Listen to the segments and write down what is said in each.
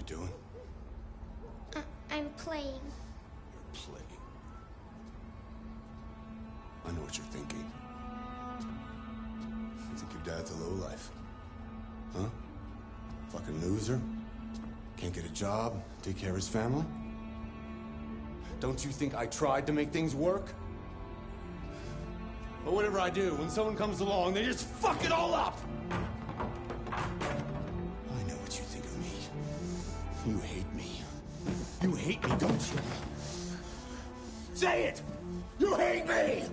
doing? I'm playing. You're playing. I know what you're thinking. You think your dad's a lowlife? Huh? Fucking loser? Can't get a job, take care of his family? Don't you think I tried to make things work? But whatever I do, when someone comes along, they just fuck it all up! I know what you think of me. You hate me. You hate me, don't you? Say it! You hate me!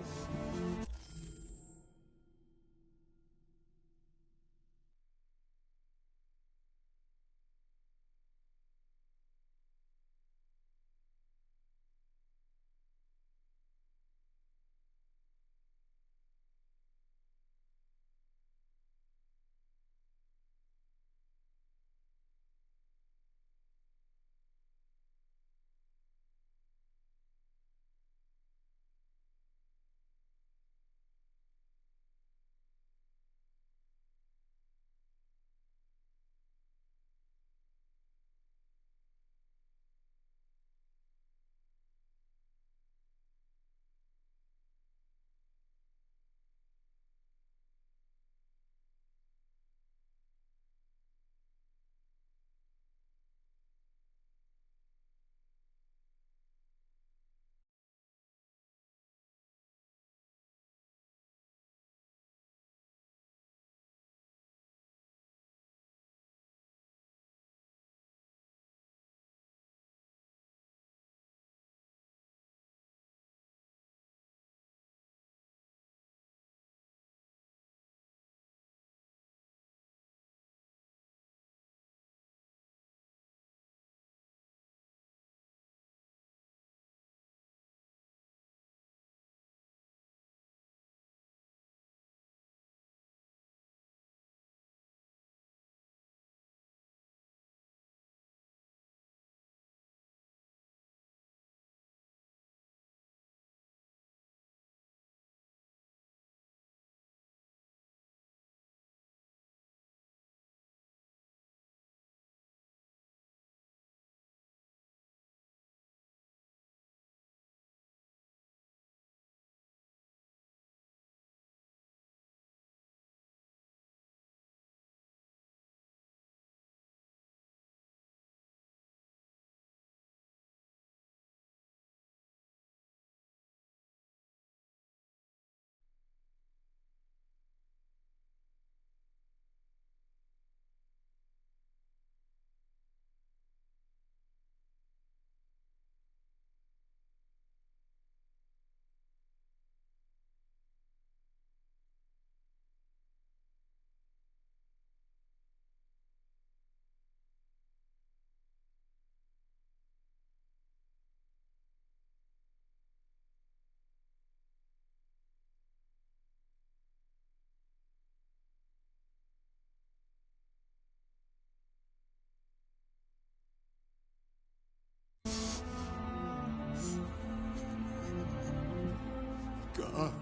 God,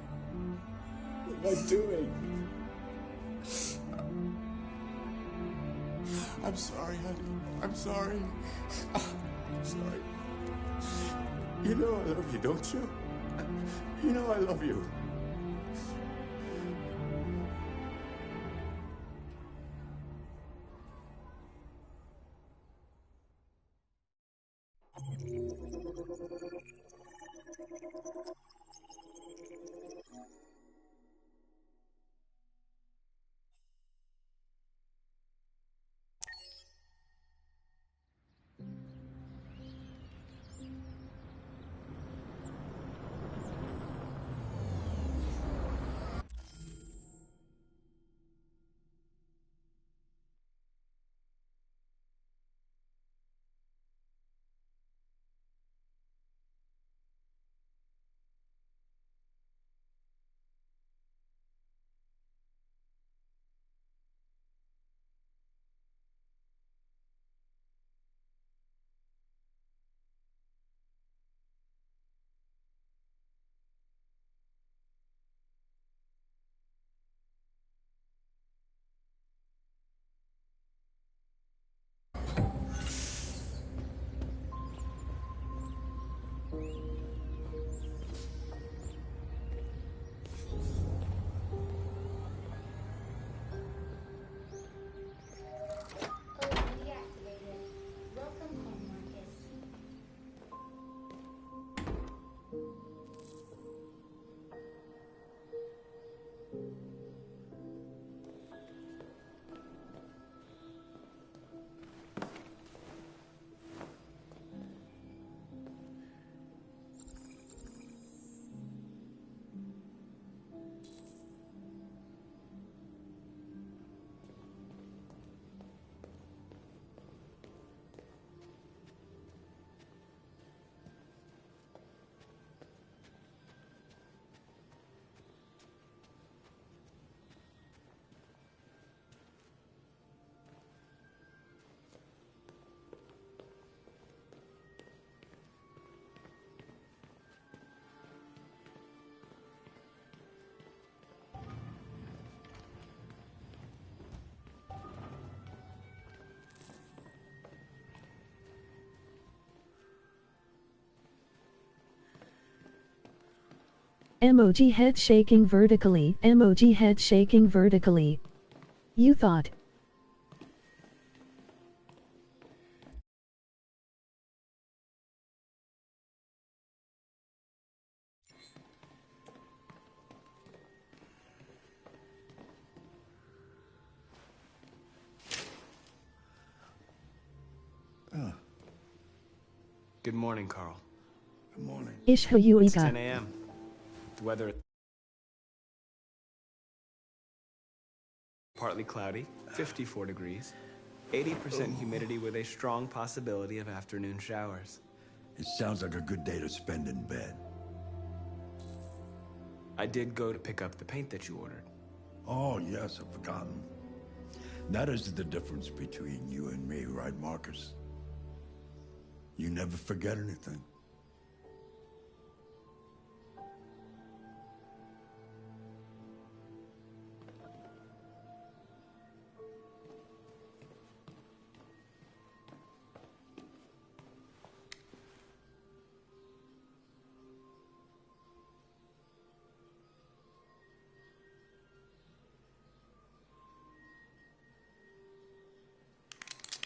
what am I doing? I'm sorry, honey. I'm sorry. I'm sorry. You know I love you, don't you? You know I love you. Emoji head shaking vertically. Emoji head shaking vertically. You thought. Good morning, Carl. Good morning. It's 10 Ishuyuiga. a.m. The weather partly cloudy, 54 degrees, 80% humidity with a strong possibility of afternoon showers. It sounds like a good day to spend in bed. I did go to pick up the paint that you ordered. Oh, yes, I've forgotten. That is the difference between you and me, right, Marcus? You never forget anything.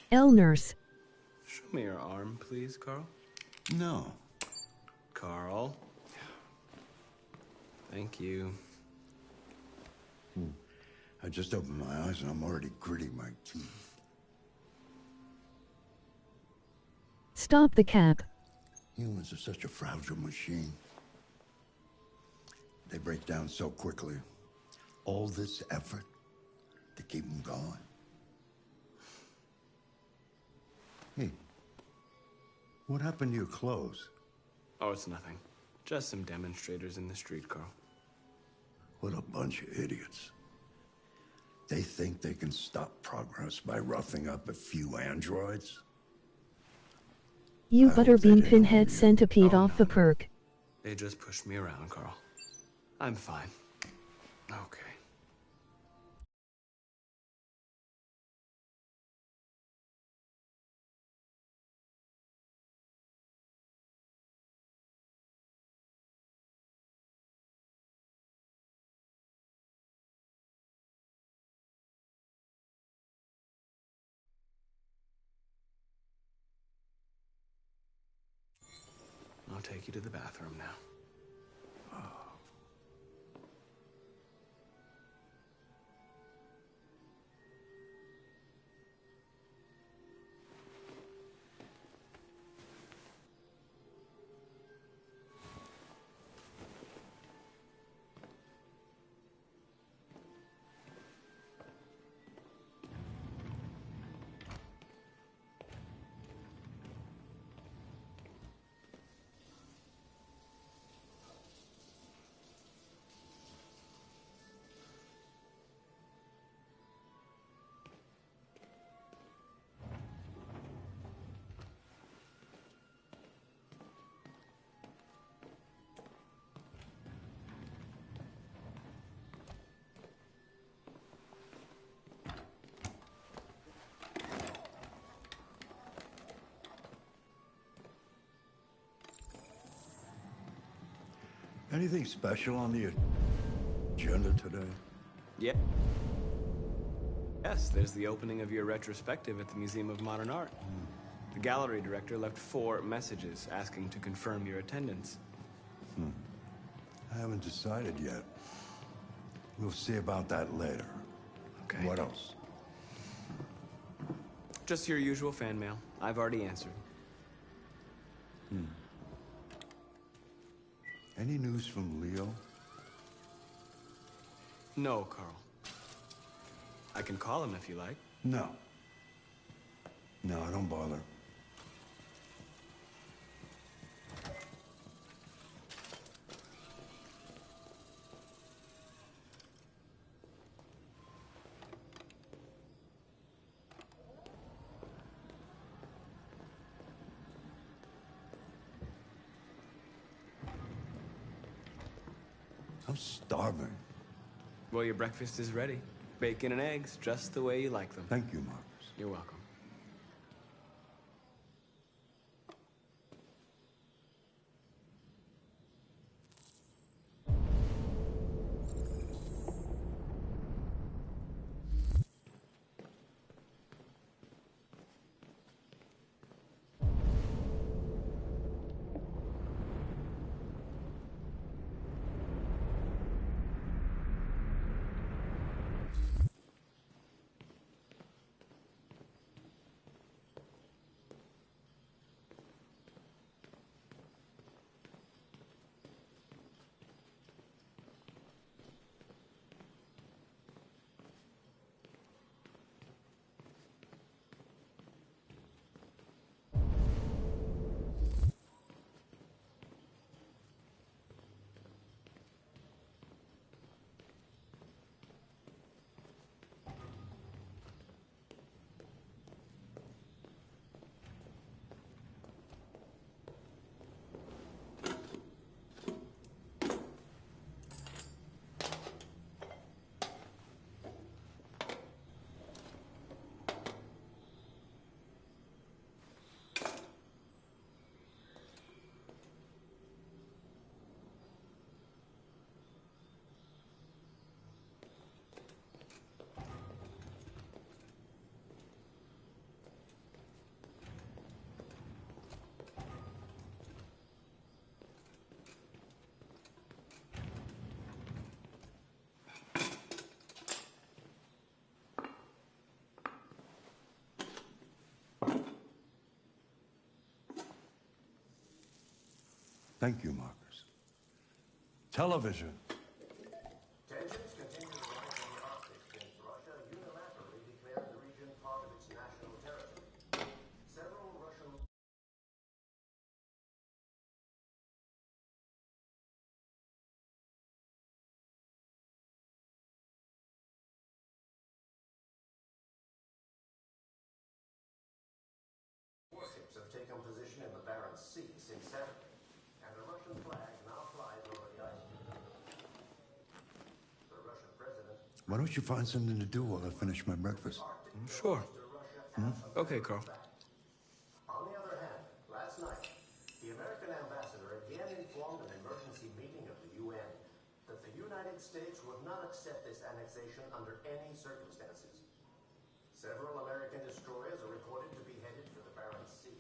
L nurse. Show me your arm, please, Carl. No. Carl. Thank you. I just opened my eyes and I'm already gritting my teeth. Stop the cap. Humans are such a fragile machine. They break down so quickly. All this effort to keep them going. Hey, what happened to your clothes? Oh, it's nothing. Just some demonstrators in the street, Carl. What a bunch of idiots. They think they can stop progress by roughing up a few androids? You I hope they butterbean didn't pinhead own you. centipede Oh, off no, the no. perk. They just pushed me around, Carl. I'm fine. Okay. I'll take you to the bathroom now. Anything special on the agenda today? Yeah. Yes, there's the opening of your retrospective at the Museum of Modern Art. The gallery director left 4 messages asking to confirm your attendance. I haven't decided yet. We'll see about that later. Okay. What else? Just your usual fan mail. I've already answered. Any news from Leo? No, Carl. I can call him if you like. No. No, don't bother. I'm starving. Well, your breakfast is ready. Bacon and eggs, just the way you like them. Thank you, Marcus. You're welcome. Thank you, Marcus. Television. Tensions continue to rise in the Arctic since Russia unilaterally declared the region part of its national territory. Several Russian warships have taken position in the Barents Sea since Saturday, and the Russian flag now flies over the ice. The Russian president. Why don't you find something to do while I finish my breakfast? Sure. Okay, Carl. On the other hand, last night, the American ambassador again informed an emergency meeting of the UN that the United States would not accept this annexation under any circumstances. Several American destroyers are reported to be headed for the Barents Sea.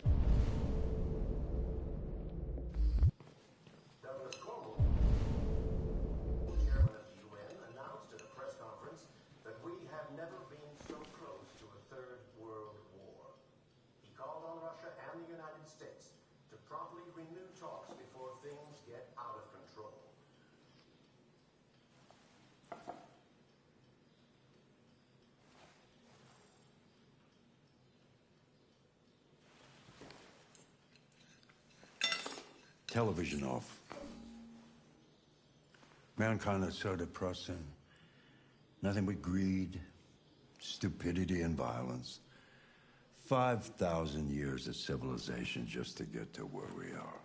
Douglas Cornwall, chairman of the UN, announced at a press conference that we have never been so close to a third world war. He called on Russia and the United States to promptly renew talks before things get out of control. Television off. Mankind is so depressing. Nothing but greed, stupidity, and violence. 5,000 years of civilization just to get to where we are.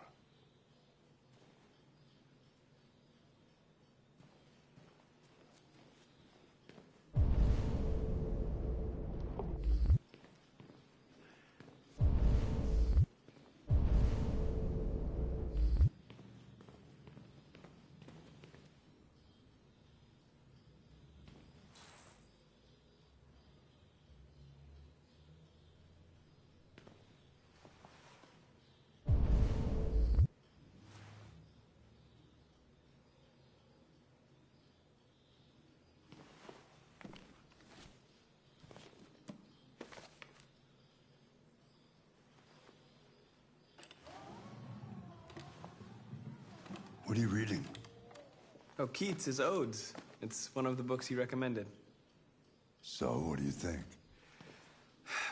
What are you reading? Oh, Keats' Odes. It's one of the books he recommended. So, what do you think?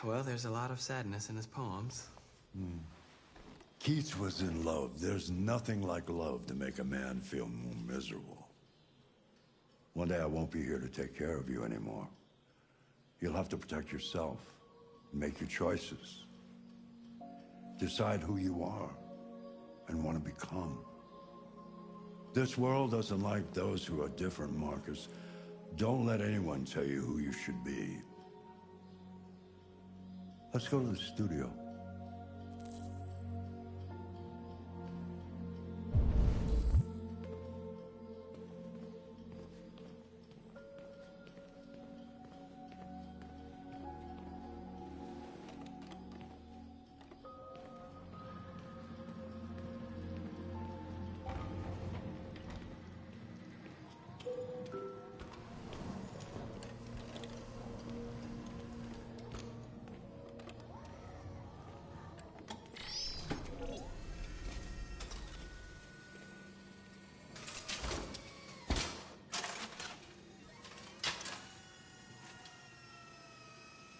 Well, there's a lot of sadness in his poems. Keats was in love. There's nothing like love to make a man feel more miserable. One day I won't be here to take care of you anymore. You'll have to protect yourself, make your choices, decide who you are and want to become. This world doesn't like those who are different, Marcus. Don't let anyone tell you who you should be. Let's go to the studio.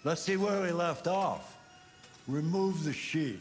Let's see where we left off. Remove the sheet.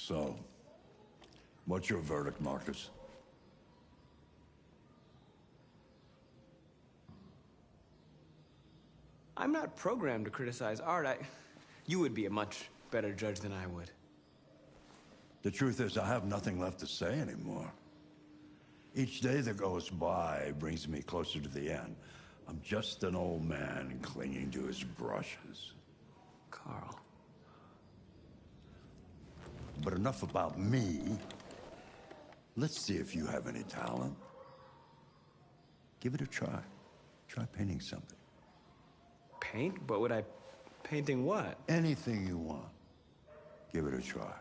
So, what's your verdict, Marcus? I'm not programmed to criticize art. You would be a much better judge than I would. The truth is, I have nothing left to say anymore. Each day that goes by brings me closer to the end. I'm just an old man clinging to his brushes. Carl. But enough about me. Let's see if you have any talent. Give it a try. Try painting something. Paint? But would I... painting what? Anything you want. Give it a try.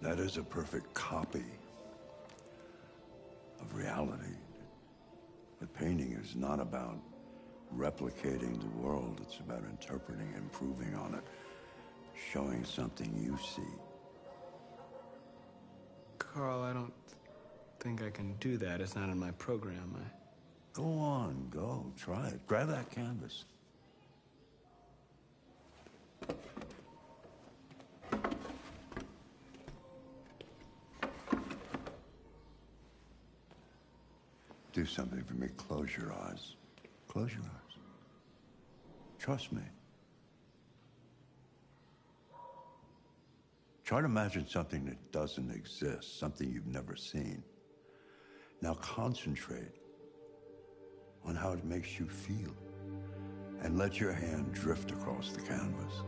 That is a perfect copy of reality. But painting is not about replicating the world. It's about interpreting, improving on it, showing something you see. Carl, I don't think I can do that. It's not in my program. Go on, go. Try it. Grab that canvas. Do something for me. Close your eyes. Close your eyes. Trust me. Try to imagine something that doesn't exist, something you've never seen. Now concentrate on how it makes you feel, and let your hand drift across the canvas.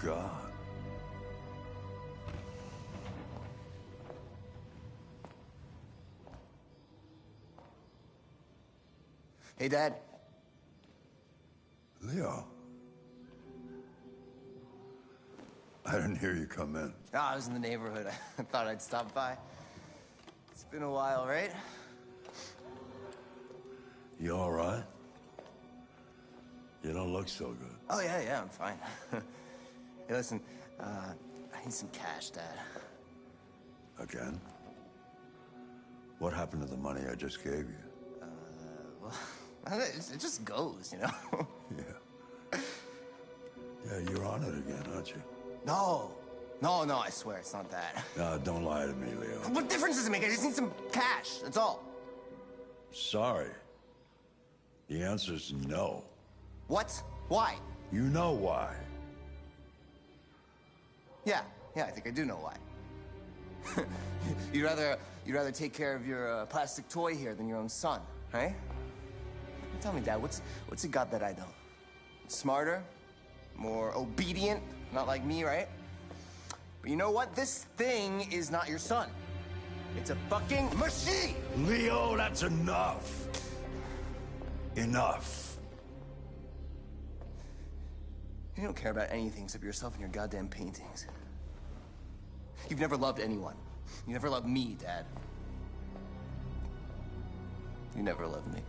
God. Hey, Dad. Leo. I didn't hear you come in. Oh, I was in the neighborhood. I thought I'd stop by. It's been a while, right? You all right? You don't look so good. Oh, yeah, I'm fine. Hey, listen, I need some cash, Dad. Again? What happened to the money I just gave you? Well, it just goes, you know? Yeah. Yeah, you're on it again, aren't you? No, I swear, it's not that. No, don't lie to me, Leo. What difference does it make? I just need some cash, that's all. Sorry. The answer's no. What? Why? You know why. Yeah, I think I do know why. You'd rather take care of your plastic toy here than your own son, right? Tell me, Dad, what's it got that I don't? Smarter? More obedient? Not like me, right? But you know what? This thing is not your son. It's a fucking machine! Leo, that's enough. Enough. You don't care about anything except yourself and your goddamn paintings. You've never loved anyone. You never loved me, Dad. You never loved me.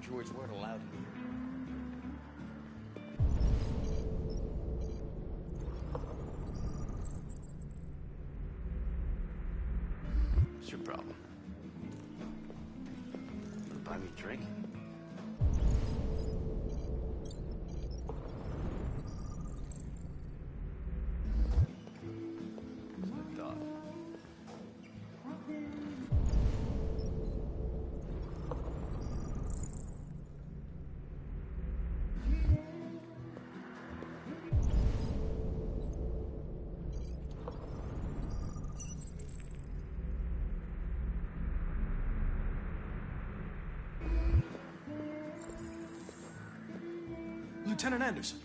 Droids weren't allowed in here. What's your problem? Wanna buy me a drink? I thought. Lieutenant Anderson,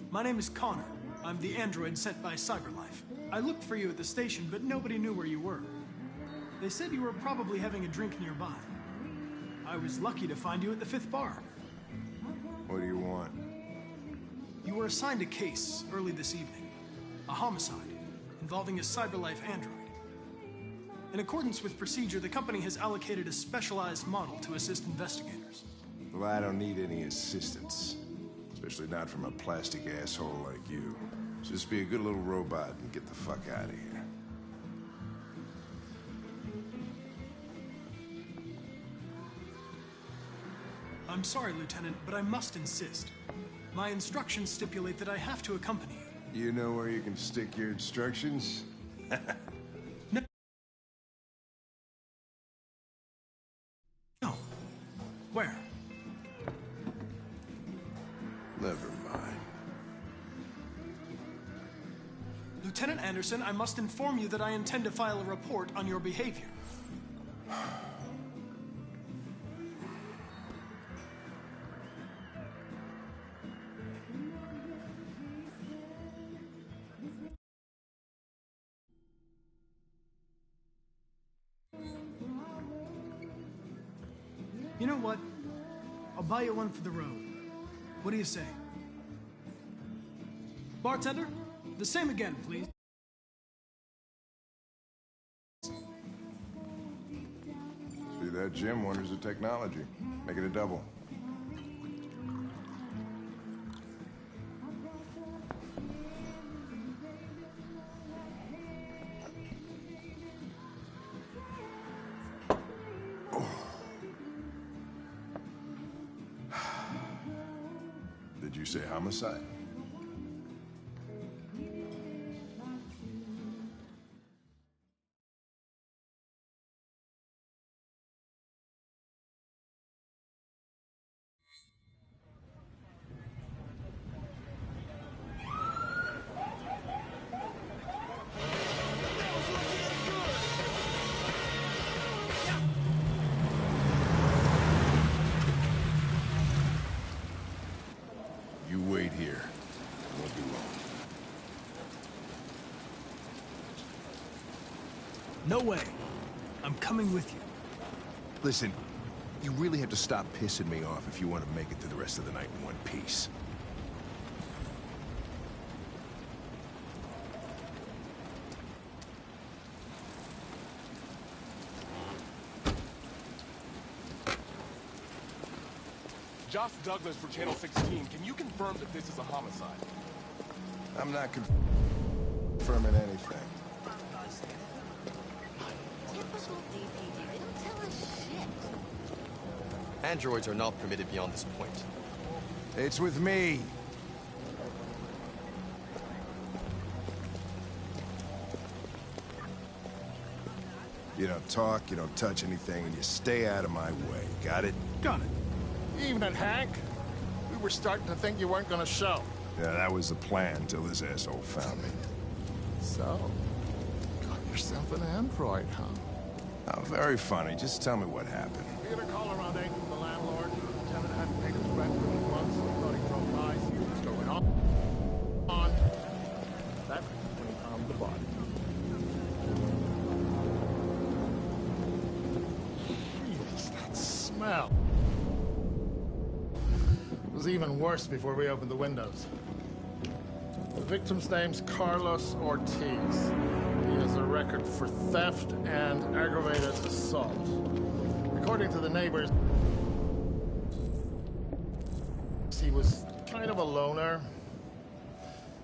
my name is Connor. I'm the android sent by CyberLife. I looked for you at the station, but nobody knew where you were. They said you were probably having a drink nearby. I was lucky to find you at the 5th bar. What do you want? You were assigned a case early this evening. A homicide involving a CyberLife android. In accordance with procedure, the company has allocated a specialized model to assist investigators. Well, I don't need any assistance. Especially not from a plastic asshole like you. Just be a good little robot and get the fuck out of here. I'm sorry, Lieutenant, but I must insist. My instructions stipulate that I have to accompany you. You know where you can stick your instructions? No. No. Where? Never mind. Lieutenant Anderson, I must inform you that I intend to file a report on your behavior. You know what? I'll buy you one for the road. What do you say? Bartender, the same again, please. you, that Jim wonders the technology. Make it a double. Did you say homicide? You wait here. It won't be long. No way. I'm coming with you. Listen, you really have to stop pissing me off if you want to make it through the rest of the night in one piece. Josh Douglas for Channel 16. Can you confirm that this is a homicide? I'm not confirming anything. Typical DPD. They don't tell us shit. Androids are not permitted beyond this point. It's with me. You don't talk, you don't touch anything, and you stay out of my way. Got it? Got it. Evening, Hank. We were starting to think you weren't gonna show. Yeah, that was the plan till this asshole found me. So, got yourself an android, huh? Oh, very funny. Just tell me what happened. We had a call around 8 from the landlord. The tenant hadn't paid his rent for 2 months, so we thought he drove by, see what was going on. That's when he found the body. Jeez, that smell. It was even worse before we opened the windows. The victim's name's Carlos Ortiz. He has a record for theft and aggravated assault. According to the neighbors, he was kind of a loner.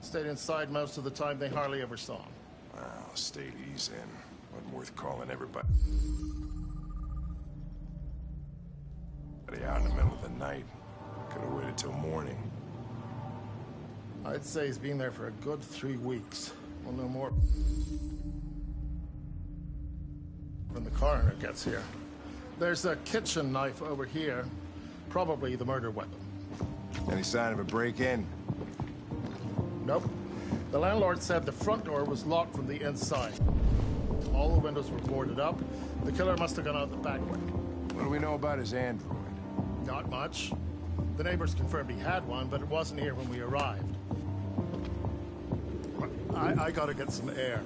Stayed inside most of the time. They hardly ever saw him. Wow, stayed easy in. Wasn't worth calling everybody out in the middle of the night. Could have waited till morning. I'd say he's been there for a good 3 weeks. We'll know more when the coroner gets here. There's a kitchen knife over here. Probably the murder weapon. Any sign of a break-in? Nope. The landlord said the front door was locked from the inside. All the windows were boarded up. The killer must have gone out the back way. What do we know about his android? Not much. The neighbors confirmed he had one, but it wasn't here when we arrived. I gotta get some air.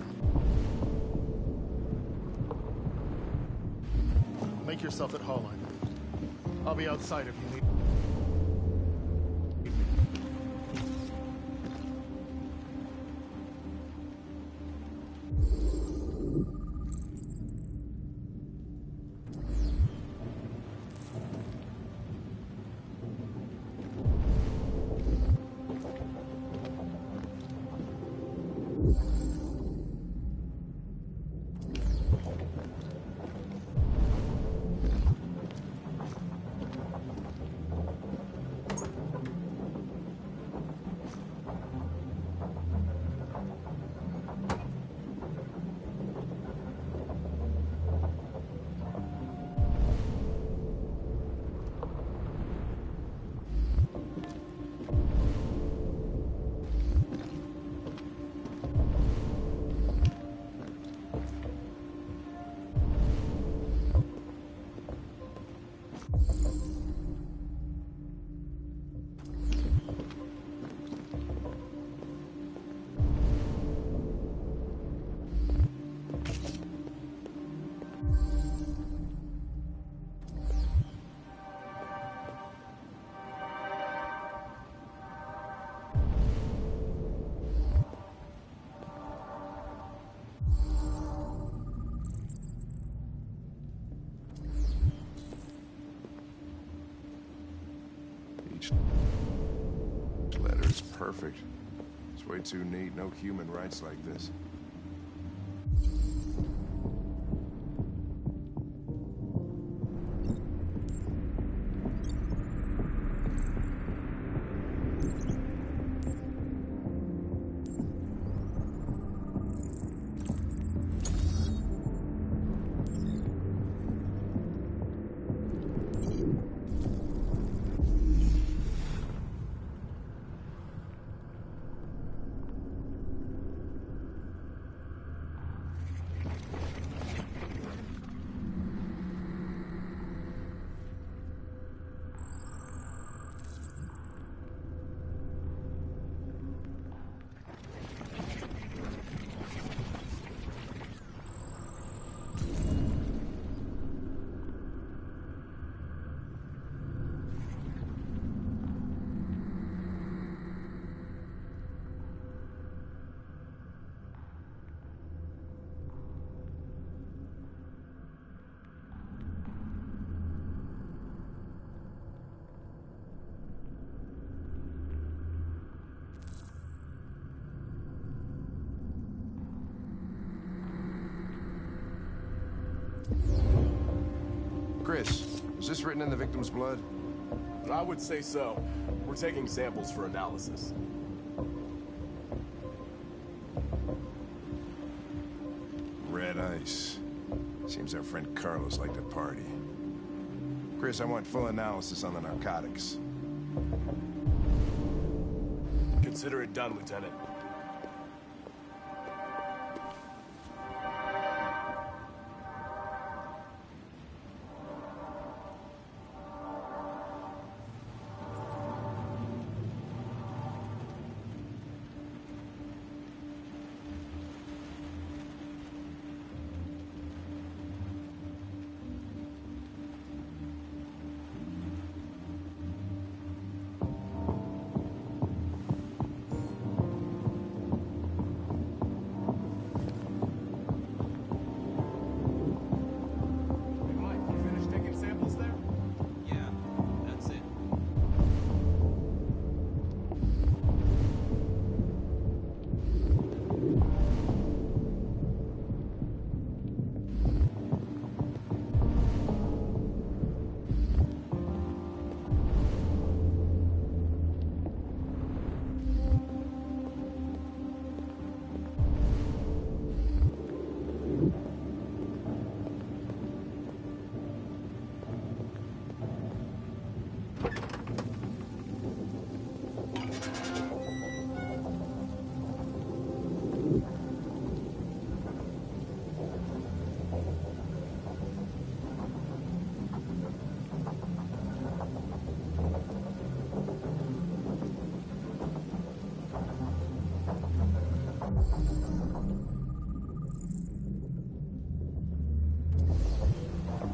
Make yourself at home. I'll be outside if you need. Letter is perfect. It's way too neat. No human writes like this. Chris, is this written in the victim's blood? I would say so. We're taking samples for analysis. Red ice. Seems our friend Carlos liked to party. Chris, I want full analysis on the narcotics. Consider it done, Lieutenant.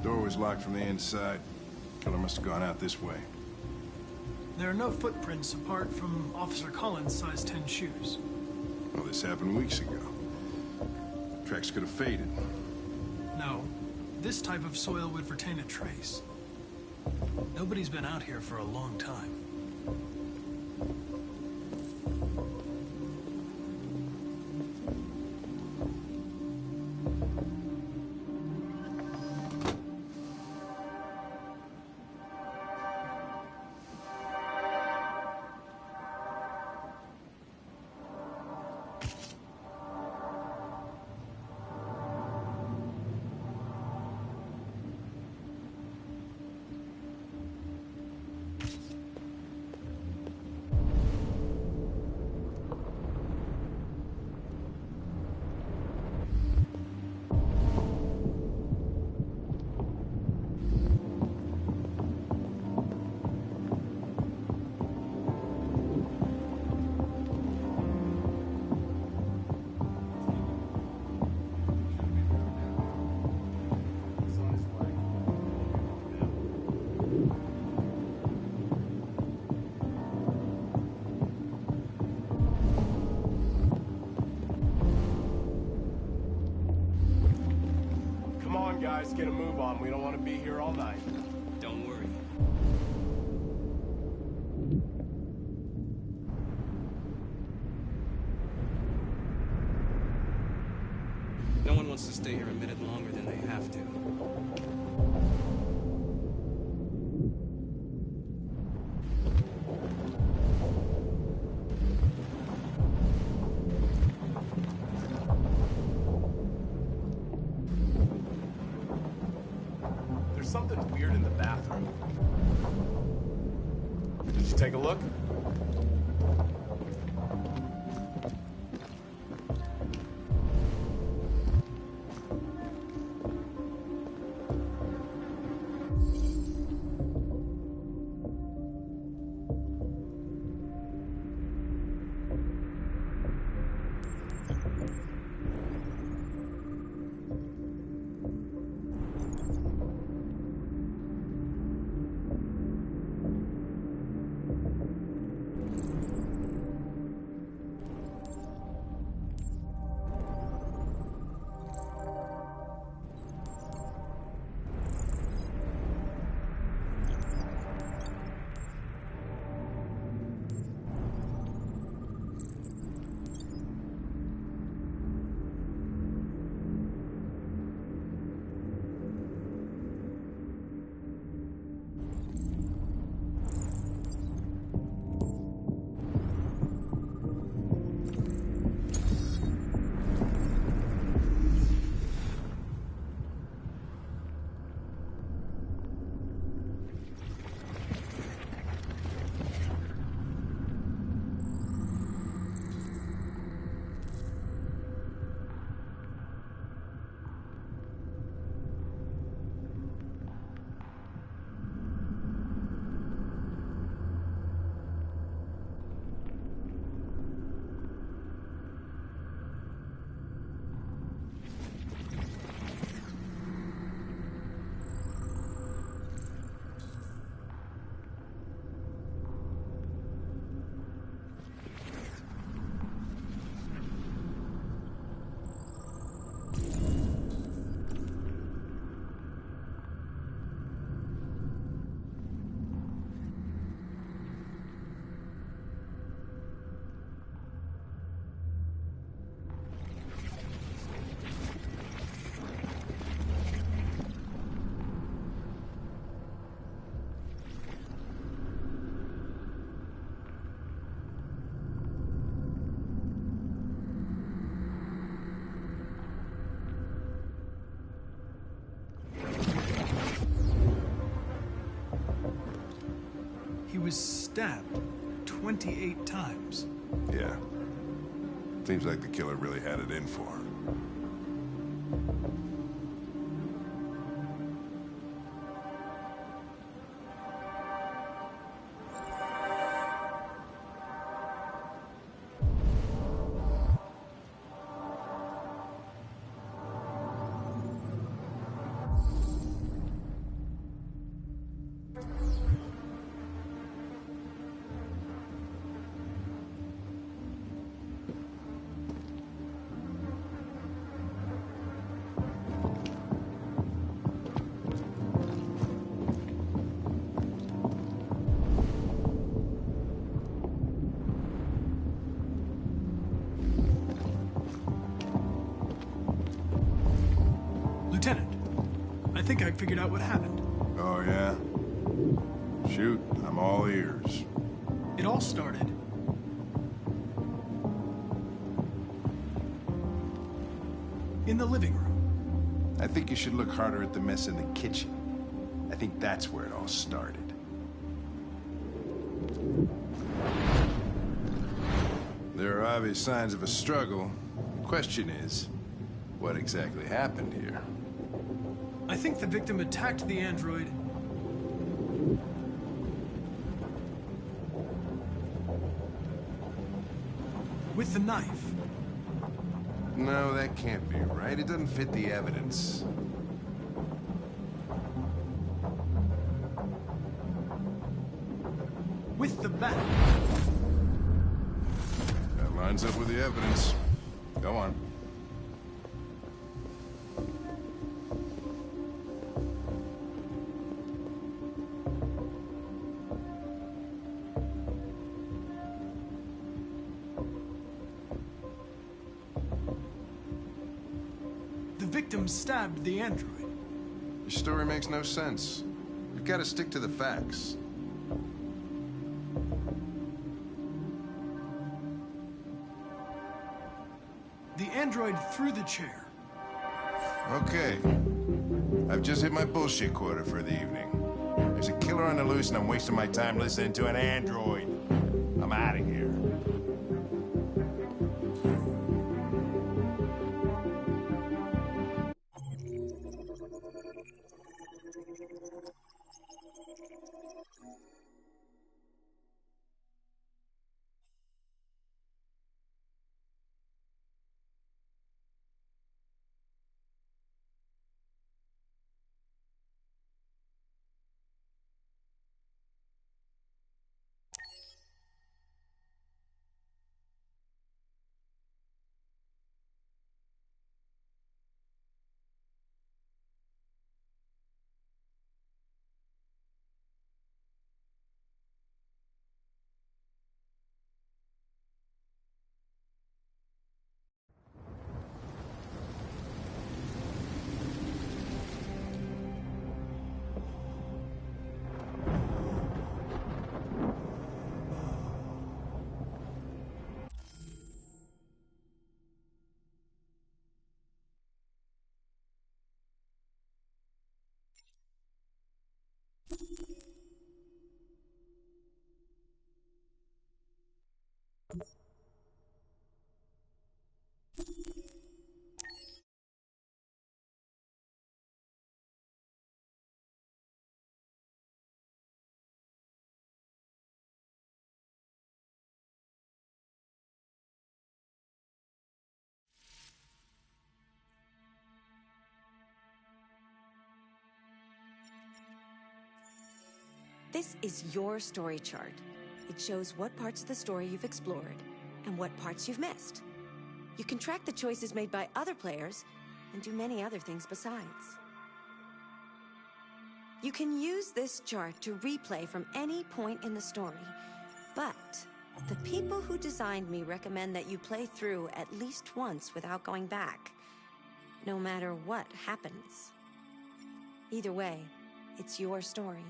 Door was locked from the inside. Killer must have gone out this way. There are no footprints apart from Officer Collins' size 10 shoes. Well, this happened weeks ago. Tracks could have faded. No, this type of soil would retain a trace. Nobody's been out here for a long time. Guys, get a move on. We don't want to be here all night. Don't worry. stay here a minute longer than they have to. There's something weird in the bathroom. Did you take a look? He was stabbed 28 times. Yeah. Seems like the killer really had it in for him. Lieutenant, I think I figured out what happened. Oh, yeah? Shoot, I'm all ears. It all started in the living room. I think you should look harder at the mess in the kitchen. I think that's where it all started. There are obvious signs of a struggle. The question is, what exactly happened here? I think the victim attacked the android with the knife. No, that can't be right. It doesn't fit the evidence. With the bat. That lines up with the evidence. Go on. victim stabbed the android. Your story makes no sense. You've got to stick to the facts. The android threw the chair. Okay. I've just hit my bullshit quota for the evening. There's a killer on the loose and I'm wasting my time listening to an android. I'm out of here. This is your story chart. It shows what parts of the story you've explored and what parts you've missed. You can track the choices made by other players and do many other things besides. You can use this chart to replay from any point in the story, but the people who designed me recommend that you play through at least once without going back, no matter what happens. Either way, it's your story.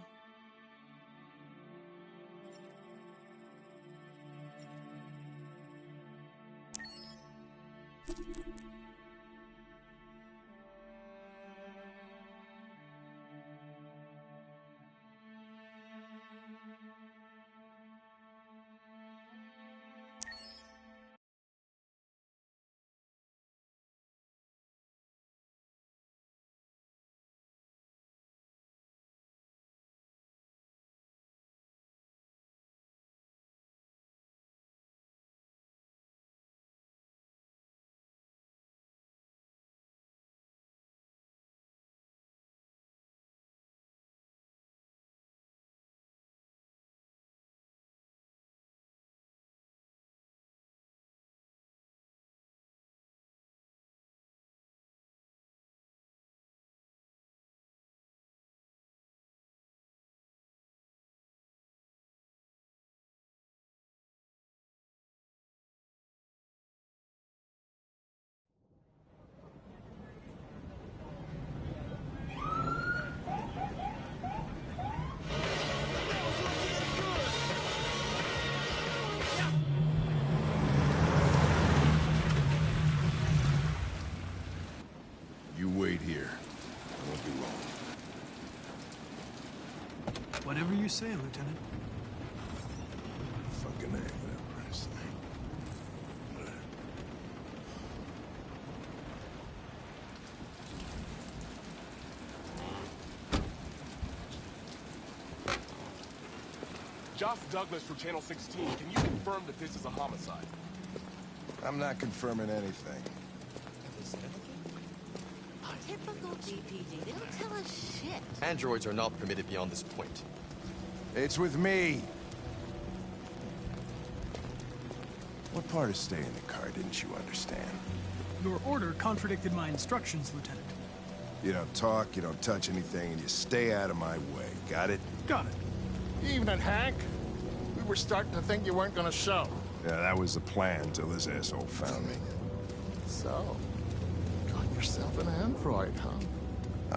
Wait here. I won't be long. Whatever you say, Lieutenant. Fucking A, whatever I say. Josh Douglas for Channel 16. Can you confirm that this is a homicide? I'm not confirming anything. Typical DPD. They don't tell us shit. Androids are not permitted beyond this point. It's with me. What part of staying in the car didn't you understand? Your order contradicted my instructions, Lieutenant. You don't talk, you don't touch anything, and you stay out of my way. Got it? Got it. Evening, Hank. We were starting to think you weren't gonna show. Yeah, that was the plan till this asshole found me. So, yourself an android, huh?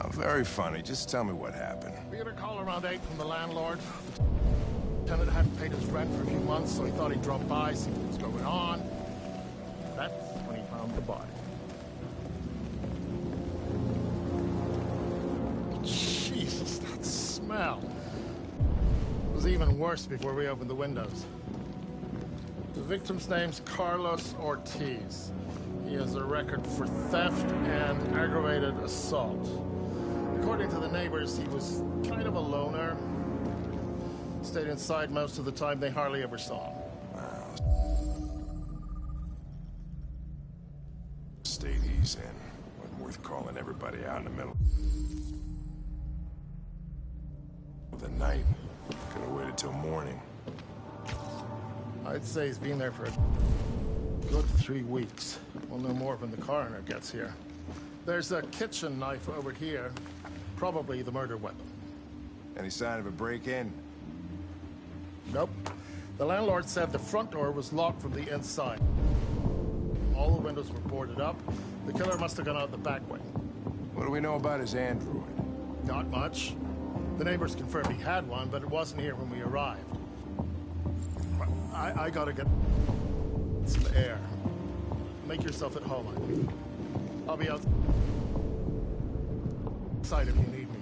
Oh, very funny. Just tell me what happened. We had a call around 8 from the landlord. The tenant hadn't paid his rent for a few months, so he thought he'd drop by, see what was going on. That's when he found the body. Jesus, that smell. It was even worse before we opened the windows. The victim's name's Carlos Ortiz. He has a record for theft and aggravated assault. According to the neighbors, he was kind of a loner. Stayed inside most of the time. They hardly ever saw him. State he's in. Wasn't worth calling everybody out in the middle of the night. Could have waited till morning. I'd say he's been there for a good 3 weeks. We'll know more when the coroner gets here. There's a kitchen knife over here. Probably the murder weapon. Any sign of a break-in? Nope. The landlord said the front door was locked from the inside. All the windows were boarded up. The killer must have gone out the back way. What do we know about his android? Not much. The neighbors confirmed he had one, but it wasn't here when we arrived. I gotta get some air. Make yourself at home. I'll be outside if you need me.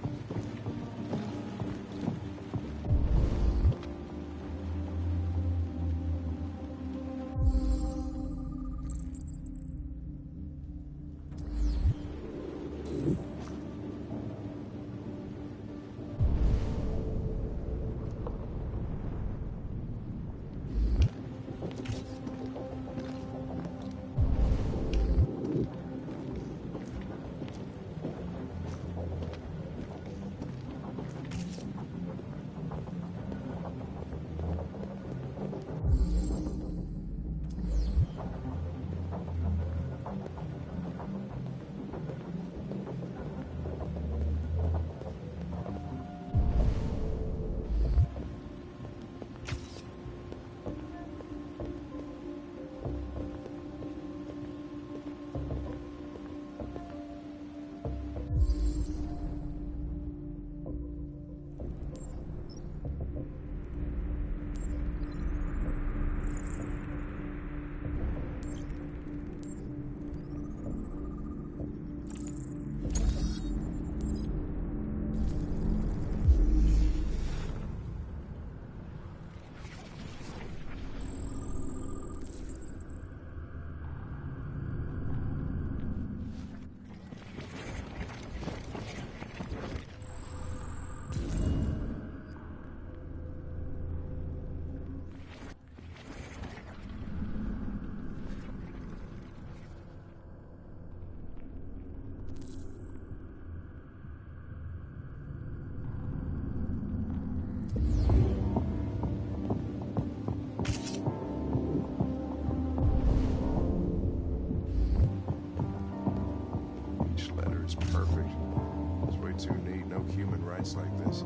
Like this.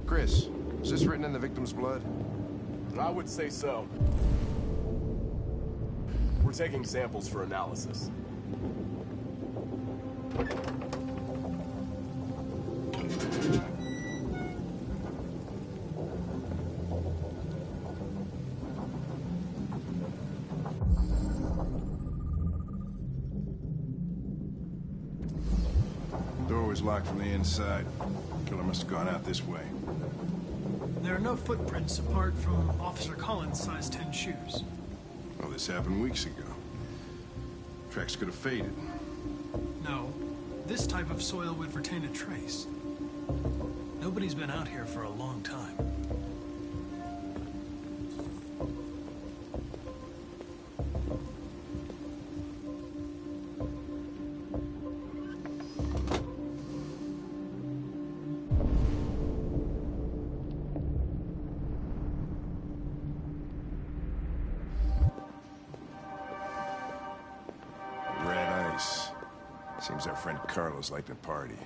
Chris, is this written in the victim's blood? I would say so. We're taking samples for analysis. Door was locked from the inside. Killer must have gone out this way. There are no footprints apart from Officer Collins' size 10 shoes. Well, this happened weeks ago. Tracks could have faded. No. This type of soil would retain a trace. Nobody's been out here for a long time. Seems our friend Carlos liked to party.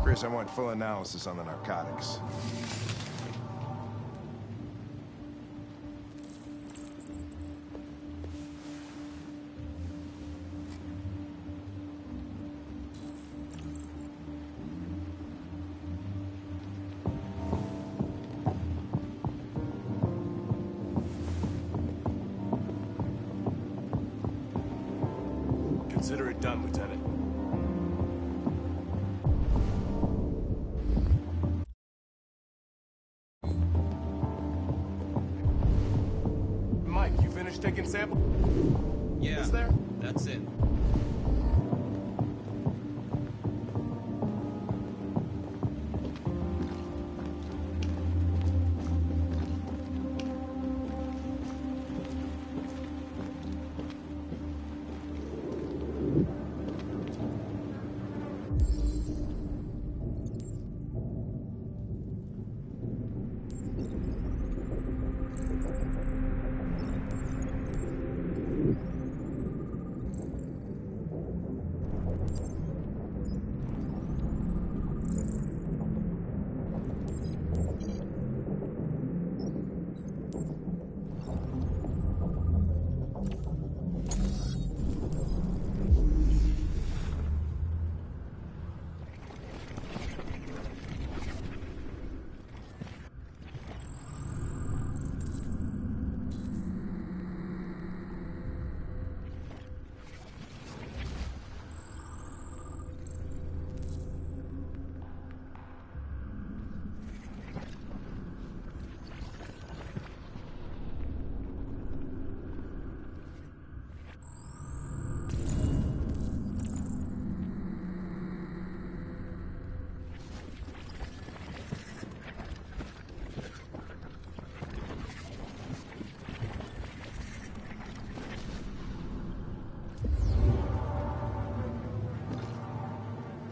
Chris, I want full analysis on the narcotics. Consider it done, Lieutenant. Mike, you finished taking samples? Yeah, Is there? that's it.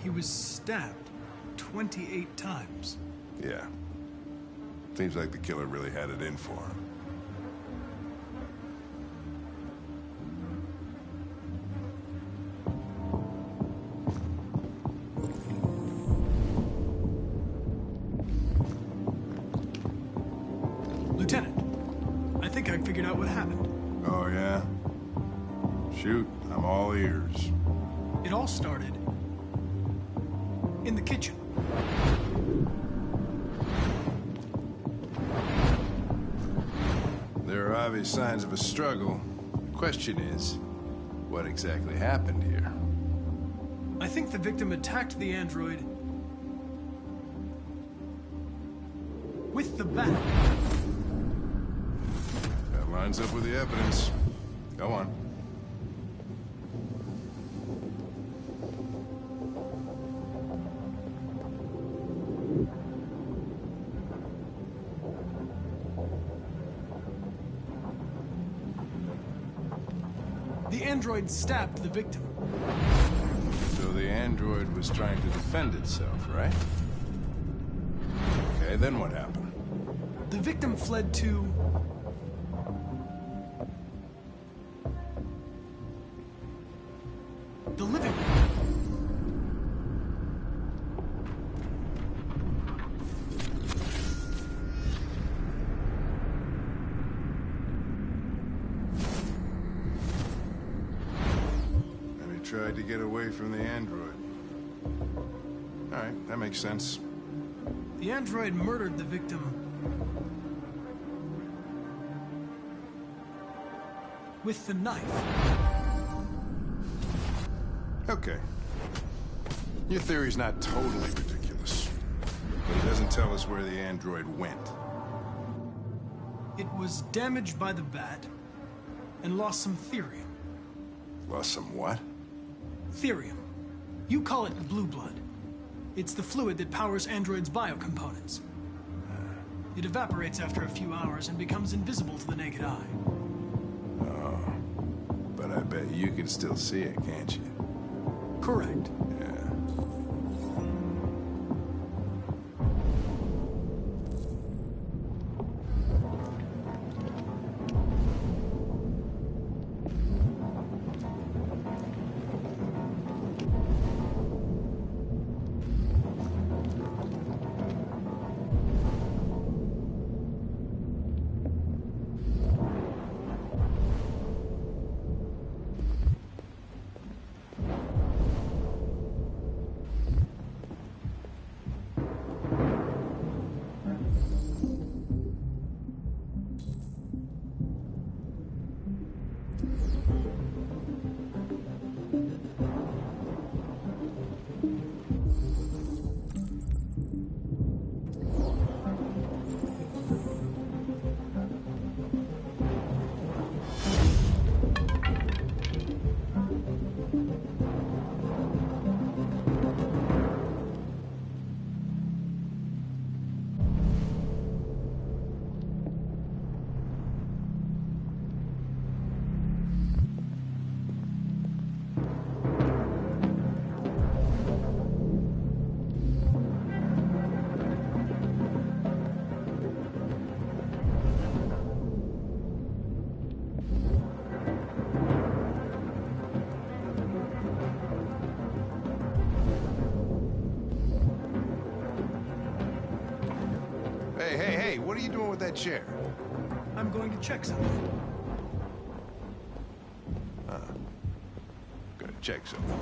He was stabbed 28 times. Yeah. Seems like the killer really had it in for him. Lieutenant, I think I figured out what happened. Oh, yeah? Shoot, I'm all ears. It all started in the kitchen. There are obvious signs of a struggle. The question is, what exactly happened here? I think the victim attacked the android with the bat. That lines up with the evidence. Go on. The android stabbed the victim. So the android was trying to defend itself, right? Okay, then what happened? The victim fled to the living room. And he tried to get away from the android. All right, that makes sense. The android murdered the victim with the knife. Okay. Your theory's not totally ridiculous. But it doesn't tell us where the android went. It was damaged by the bat and lost some therium. Lost some what? Therium. You call it blue blood. It's the fluid that powers androids' biocomponents. It evaporates after a few hours and becomes invisible to the naked eye. Oh. But I bet you can still see it, can't you? Correct. Yeah. Hey, what are you doing with that chair? I'm going to check something. Gonna check something.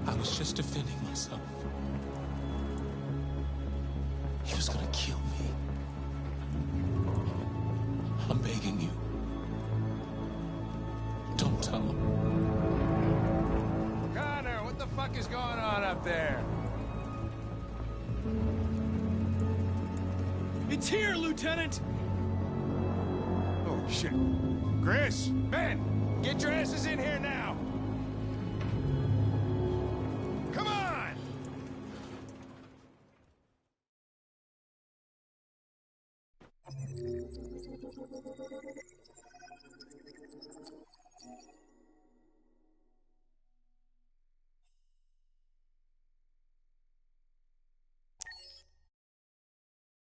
I was just defending myself. He was gonna kill me. I'm begging you. Don't tell him. Connor, what the fuck is going on up there? It's here, Lieutenant! Oh, shit. Chris, Ben, get your asses in here now! Come on!